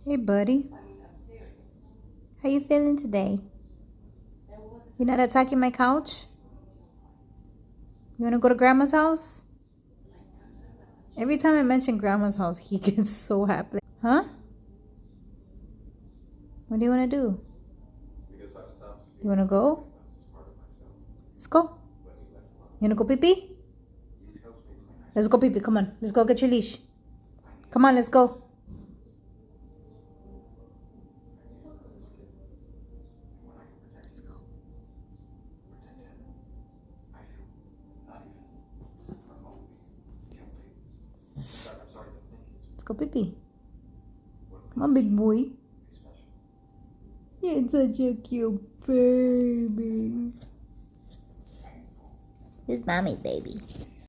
Hey, buddy. How you feeling today? You're not attacking my couch? You want to go to Grandma's house? Every time I mention Grandma's house, he gets so happy. Huh? What do you want to do? You want to go? Let's go. You want to go pee-pee? Let's go pee-pee. Come on. Let's go get your leash. Come on, let's go. Let's go pee-pee. Come on, big boy. You're such a cute baby. It's mommy's baby.